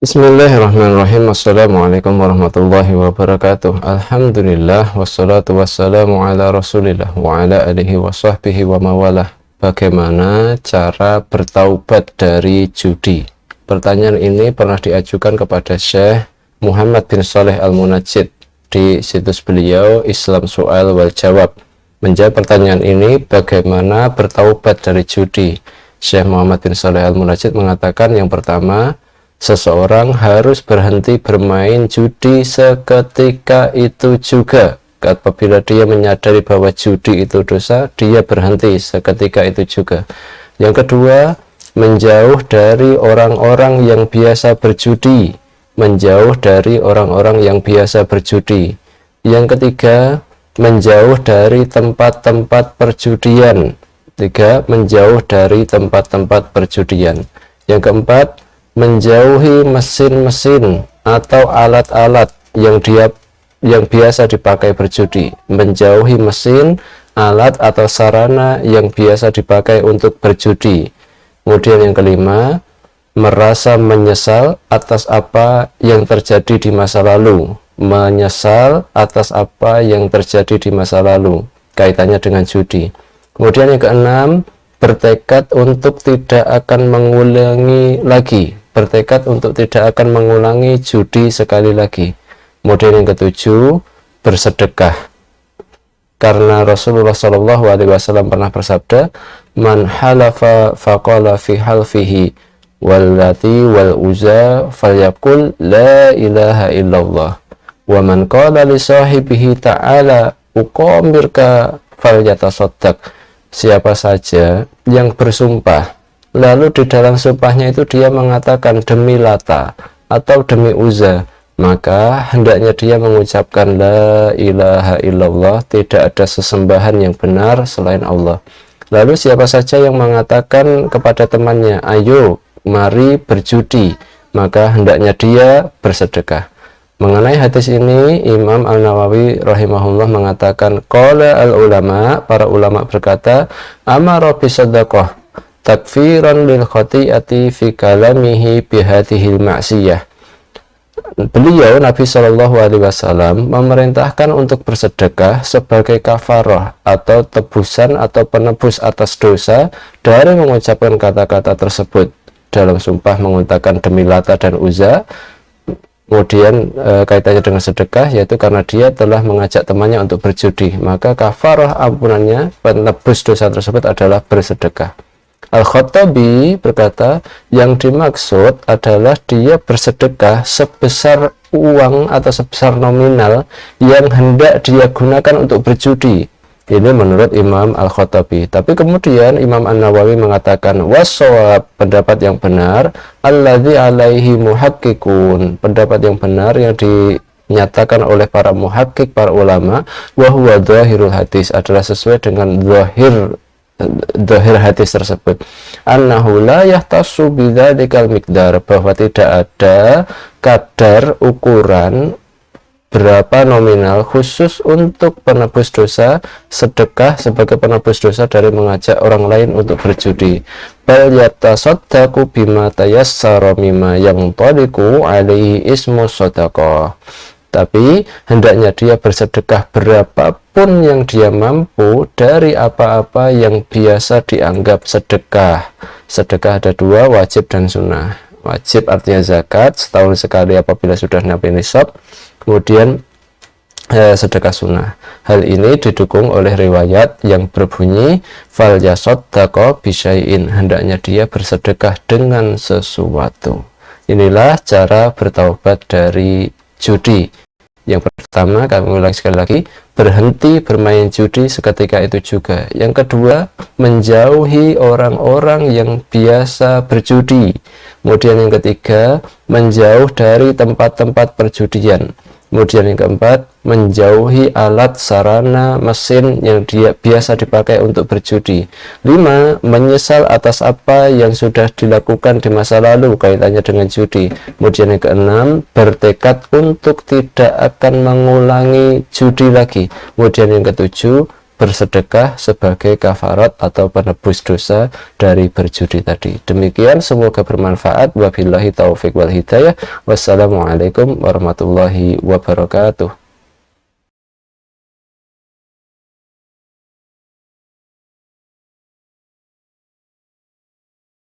Bismillahirrahmanirrahim. Assalamualaikum warahmatullahi wabarakatuh. Alhamdulillah wassalatu wassalamu ala rasulillah wa ala alihi wa sahbihi wa mawalah. Bagaimana cara bertaubat dari judi? Pertanyaan ini pernah diajukan kepada Syekh Muhammad bin Shalih Al-Munajjid di situs beliau Islam Soal wal Jawab. Menjawab pertanyaan ini, bagaimana bertaubat dari judi? Syekh Muhammad bin Shalih Al-Munajjid mengatakan, yang pertama, seseorang harus berhenti bermain judi seketika itu juga. Apabila dia menyadari bahwa judi itu dosa, dia berhenti seketika itu juga. Yang kedua, menjauh dari orang-orang yang biasa berjudi. Menjauh dari orang-orang yang biasa berjudi. Yang ketiga, menjauh dari tempat-tempat perjudian. Tiga, menjauh dari tempat-tempat perjudian. Yang keempat, menjauhi mesin-mesin atau alat-alat yang biasa dipakai berjudi. Menjauhi mesin, alat atau sarana yang biasa dipakai untuk berjudi. Kemudian yang kelima, merasa menyesal atas apa yang terjadi di masa lalu. Menyesal atas apa yang terjadi di masa lalu, kaitannya dengan judi. Kemudian yang keenam, bertekad untuk tidak akan mengulangi lagi. Bertekad untuk tidak akan mengulangi judi sekali lagi. Kemudian yang ketujuh, bersedekah. Karena Rasulullah SAW pernah bersabda, man halafa faqala fi halfihi wallati wal uza falyaqul la ilaha illallah wa man qala li sahibihi ta'ala uqamirka falyatasaddaq. Siapa saja yang bersumpah, lalu di dalam sumpahnya itu dia mengatakan demi Lata atau demi Uzza, maka hendaknya dia mengucapkan la ilaha illallah, tidak ada sesembahan yang benar selain Allah. Lalu siapa saja yang mengatakan kepada temannya, ayo mari berjudi, maka hendaknya dia bersedekah. Mengenai hadis ini, Imam An-Nawawi rahimahullah mengatakan, qala al-ulama, para ulama berkata, amara bisadaqah takfiran lil khati'ati fi kalamihi bihadihil ma'siyah. Beliau, Nabi SAW, memerintahkan untuk bersedekah sebagai kafarah atau tebusan atau penebus atas dosa dari mengucapkan kata-kata tersebut. Dalam sumpah mengatakan demi Lata dan Uzza. Kemudian kaitannya dengan sedekah, yaitu karena dia telah mengajak temannya untuk berjudi, maka kafarah ampunannya, penebus dosa tersebut adalah bersedekah. Al-Khattabi berkata, yang dimaksud adalah dia bersedekah sebesar uang atau sebesar nominal yang hendak dia gunakan untuk berjudi. Ini menurut Imam Al-Khattabi. Tapi kemudian Imam An-Nawawi mengatakan, was-shawab, pendapat yang benar, alladzi alaihi muhaqqiqun, pendapat yang benar yang dinyatakan oleh para muhakkik, para ulama, wa huwa dhahirul hadis, adalah sesuai dengan zahir hadis tersebut, annahu la yahtassu bidzalikal miqdar, bahwa tidak ada kadar ukuran berapa nominal khusus untuk penebus dosa sedekah sebagai penebus dosa dari mengajak orang lain untuk berjudi. Bal yatasaddaqu bima tayassara mimma yanṭaliqu alaihi ismu shadaqah. Tapi hendaknya dia bersedekah berapapun yang dia mampu dari apa-apa yang biasa dianggap sedekah. Sedekah ada dua, wajib dan sunnah. Wajib artinya zakat, setahun sekali apabila sudah nyampe nisab. Kemudian sedekah sunnah. Hal ini didukung oleh riwayat yang berbunyi fal yasaddaqa bisyai'in, hendaknya dia bersedekah dengan sesuatu. Inilah cara bertaubat dari judi. Yang pertama, kami ulang sekali lagi, berhenti bermain judi seketika itu juga. Yang kedua, menjauhi orang-orang yang biasa berjudi. Kemudian yang ketiga, menjauh dari tempat-tempat perjudian. Kemudian yang keempat, menjauhi alat, sarana, mesin yang biasa dipakai untuk berjudi. 5. Menyesal atas apa yang sudah dilakukan di masa lalu kaitannya dengan judi. Kemudian yang keenam, bertekad untuk tidak akan mengulangi judi lagi. Kemudian yang ketujuh, bersedekah sebagai kafarat atau penebus dosa dari berjudi tadi. Demikian, semoga bermanfaat. Wabillahi taufiq wal hidayah. Wassalamualaikum warahmatullahi wabarakatuh.